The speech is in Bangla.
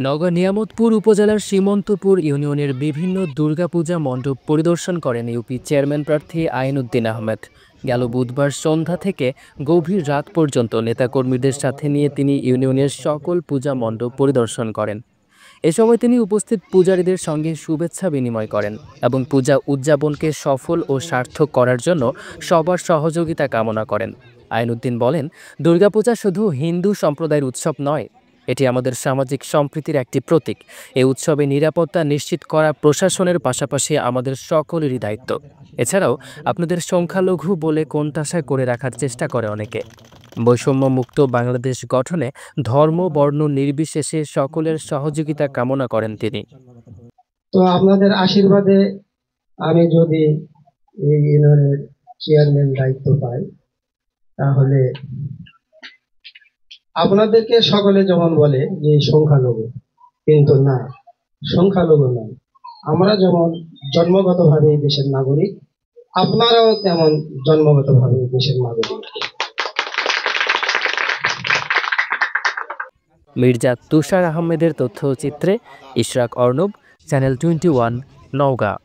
নওগাঁ নিয়ামতপুর উপজেলার সীমন্তপুর ইউনিয়নের বিভিন্ন দুর্গাপূজা মণ্ডপ পরিদর্শন করেন ইউপি চেয়ারম্যান প্রার্থী আইনউদ্দিন আহমেদ। গেল বুধবার সন্ধ্যা থেকে গভীর রাত পর্যন্ত নেতাকর্মীদের সাথে নিয়ে তিনি ইউনিয়নের সকল পূজা মণ্ডপ পরিদর্শন করেন। এ সময় তিনি উপস্থিত পূজারীদের সঙ্গে শুভেচ্ছা বিনিময় করেন এবং পূজা উদযাপনকে সফল ও সার্থক করার জন্য সবার সহযোগিতা কামনা করেন। আইনউদ্দিন বলেন, দুর্গাপূজা শুধু হিন্দু সম্প্রদায়ের উৎসব নয়, এটি আমাদের সামাজিক সম্প্রীতির একটি প্রতীক। এই উৎসবে নিরাপত্তা নিশ্চিত করা প্রশাসনের পাশাপাশি আমাদের সকলেরই দায়িত্ব। এছাড়াও আপনাদের সংখ্যালঘু বলে কোণঠাসা করে রাখার চেষ্টা করে অনেকে। বৈষম্যমুক্ত বাংলাদেশ গঠনে ধর্ম বর্ণ নির্বিশেষে সকলের সহযোগিতা কামনা করেন তিনি। তো আপনাদের আশীর্বাদে আমি যদি এই ইউনিয়নের চেয়ারম্যান দায়িত্ব পাই, তাহলে আপনাদেরকে সকলে যেমন বলে যে সংখ্যালঘু, কিন্তু না, সংখ্যালঘু নয়। আমরা যেমন জন্মগতভাবে এই দেশের নাগরিক, আপনারাও তেমন জন্মগতভাবে এই দেশের নাগরিক। মির্জা তুষার আহমেদের তথ্যচিত্রে ইশরাক অর্ণব, চ্যানেল 21, নওগাঁ।